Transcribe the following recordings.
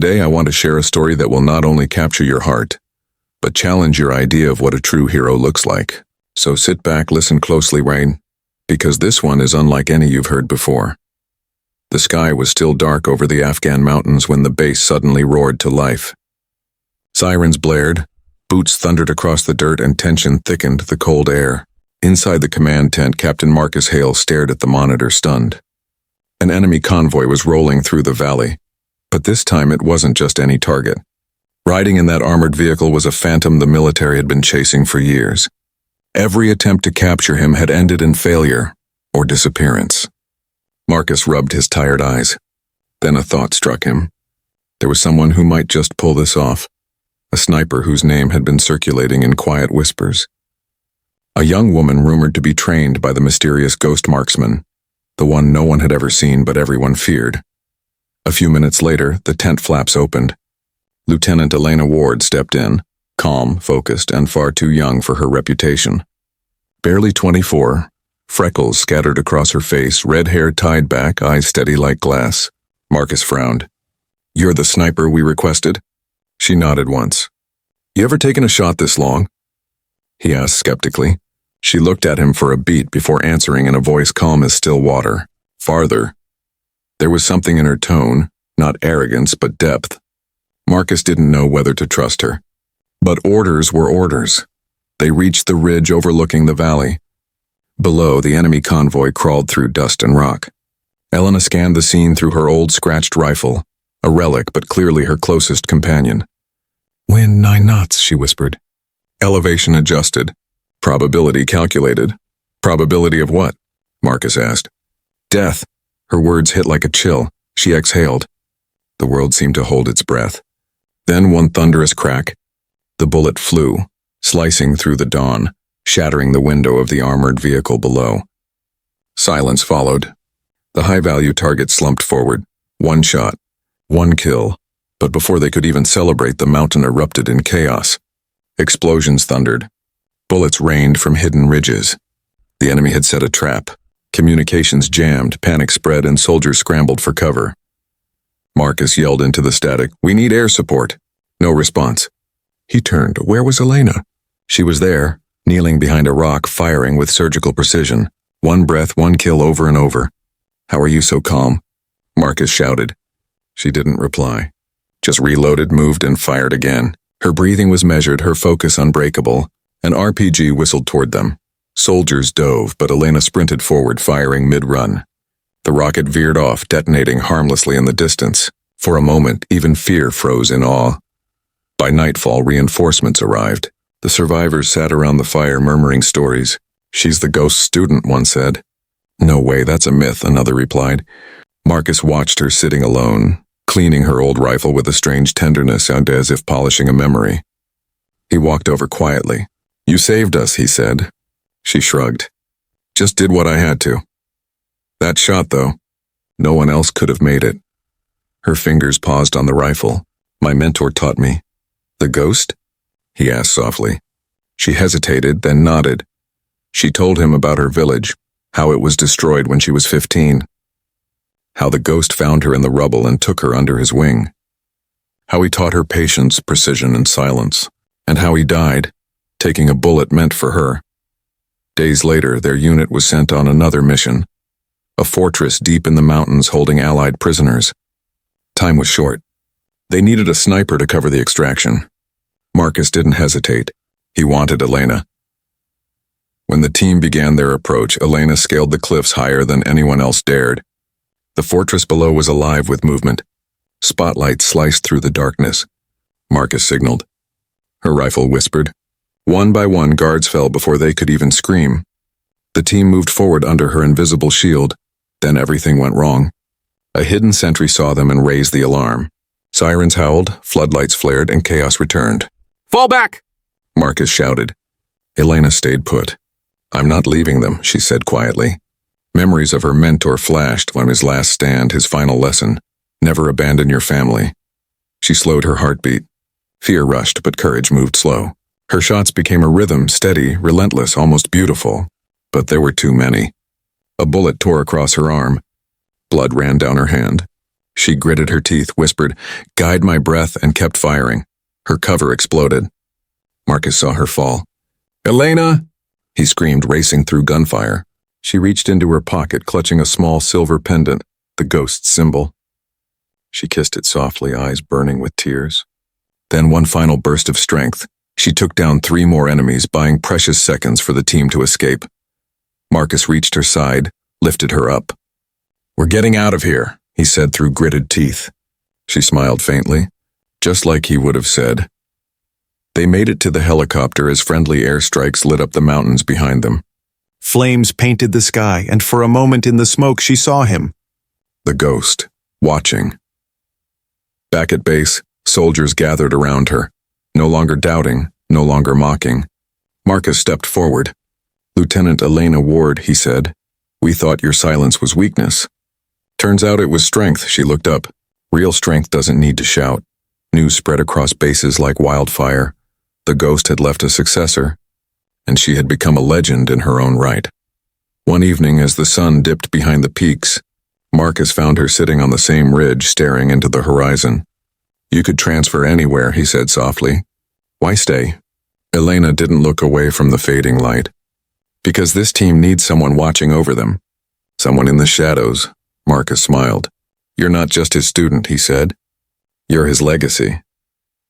Today I want to share a story that will not only capture your heart, but challenge your idea of what a true hero looks like. So sit back, listen closely, Rain, because this one is unlike any you've heard before. The sky was still dark over the Afghan mountains when the base suddenly roared to life. Sirens blared, boots thundered across the dirt, and tension thickened the cold air. Inside the command tent, Captain Marcus Hale stared at the monitor, stunned. An enemy convoy was rolling through the valley, but this time it wasn't just any target. Riding in that armored vehicle was a phantom the military had been chasing for years. Every attempt to capture him had ended in failure or disappearance. Marcus rubbed his tired eyes. Then a thought struck him. There was someone who might just pull this off. A sniper whose name had been circulating in quiet whispers. A young woman rumored to be trained by the mysterious ghost marksman, the one no one had ever seen but everyone feared. A few minutes later, the tent flaps opened. Lieutenant Elena Ward stepped in, calm, focused, and far too young for her reputation. Barely 24, freckles scattered across her face, red hair tied back, eyes steady like glass. Marcus frowned. "You're the sniper we requested?" She nodded once. "You ever taken a shot this long?" he asked skeptically. She looked at him for a beat before answering in a voice calm as still water. "Farther." There was something in her tone, not arrogance but depth. Marcus didn't know whether to trust her. But orders were orders. They reached the ridge overlooking the valley. Below, the enemy convoy crawled through dust and rock. Elena scanned the scene through her old scratched rifle, a relic but clearly her closest companion. "Wind 9 knots, she whispered. Elevation adjusted. Probability calculated. Probability of what? Marcus asked. Death. Her words hit like a chill. She exhaled. The world seemed to hold its breath. Then one thunderous crack. The bullet flew, slicing through the dawn, shattering the window of the armored vehicle below. Silence followed. The high-value target slumped forward. One shot. One kill. But before they could even celebrate, the mountain erupted in chaos. Explosions thundered. Bullets rained from hidden ridges. The enemy had set a trap. Communications jammed, panic spread, and soldiers scrambled for cover. Marcus yelled into the static, "We need air support." No response. He turned. Where was Elena? She was there, kneeling behind a rock, firing with surgical precision. One breath, one kill over and over. "How are you so calm?" Marcus shouted. She didn't reply. Just reloaded, moved, and fired again. Her breathing was measured, her focus unbreakable. An RPG whistled toward them. Soldiers dove, but Elena sprinted forward, firing mid-run. The rocket veered off, detonating harmlessly in the distance. For a moment, even fear froze in awe. By nightfall, reinforcements arrived. The survivors sat around the fire, murmuring stories. "She's the ghost student," one said. "No way, that's a myth," another replied. Marcus watched her sitting alone, cleaning her old rifle with a strange tenderness, as if polishing a memory. He walked over quietly. "You saved us," he said. She shrugged. "Just did what I had to." That shot, though, no one else could have made it. Her fingers paused on the rifle. "My mentor taught me." "The ghost?" he asked softly. She hesitated, then nodded. She told him about her village, how it was destroyed when she was 15. How the ghost found her in the rubble and took her under his wing. How he taught her patience, precision, and silence. And how he died, taking a bullet meant for her. Days later, their unit was sent on another mission. A fortress deep in the mountains holding Allied prisoners. Time was short. They needed a sniper to cover the extraction. Marcus didn't hesitate. He wanted Elena. When the team began their approach, Elena scaled the cliffs higher than anyone else dared. The fortress below was alive with movement. Spotlights sliced through the darkness. Marcus signaled. Her rifle whispered. One by one, guards fell before they could even scream. The team moved forward under her invisible shield. Then everything went wrong. A hidden sentry saw them and raised the alarm. Sirens howled, floodlights flared, and chaos returned. "Fall back!" Marcus shouted. Elena stayed put. "I'm not leaving them," she said quietly. Memories of her mentor flashed from his last stand, his final lesson. Never abandon your family. She slowed her heartbeat. Fear rushed, but courage moved slow. Her shots became a rhythm, steady, relentless, almost beautiful. But there were too many. A bullet tore across her arm. Blood ran down her hand. She gritted her teeth, whispered, "Guide my breath," and kept firing. Her cover exploded. Marcus saw her fall. "Elena!" he screamed, racing through gunfire. She reached into her pocket, clutching a small silver pendant, the ghost's symbol. She kissed it softly, eyes burning with tears. Then one final burst of strength. She took down 3 more enemies, buying precious seconds for the team to escape. Marcus reached her side, lifted her up. "We're getting out of here," he said through gritted teeth. She smiled faintly, just like he would have said. They made it to the helicopter as friendly airstrikes lit up the mountains behind them. Flames painted the sky, and for a moment in the smoke she saw him. The ghost, watching. Back at base, soldiers gathered around her, no longer doubting, no longer mocking. Marcus stepped forward. "Lieutenant Elena Ward," he said, "we thought your silence was weakness." Turns out it was strength. She looked up. Real strength doesn't need to shout. News spread across bases like wildfire. The ghost had left a successor, and she had become a legend in her own right. One evening, as the sun dipped behind the peaks, Marcus found her sitting on the same ridge, staring into the horizon. "You could transfer anywhere," he said softly. "Why stay?" Elena didn't look away from the fading light. "Because this team needs someone watching over them. Someone in the shadows." Marcus smiled. "You're not just his student," he said. "You're his legacy."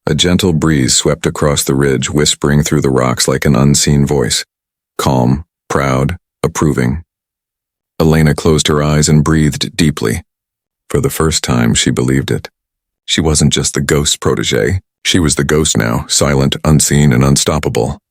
A gentle breeze swept across the ridge, whispering through the rocks like an unseen voice. Calm, proud, approving. Elena closed her eyes and breathed deeply. For the first time, she believed it. She wasn't just the ghost's protege. She was the ghost now, silent, unseen, and unstoppable.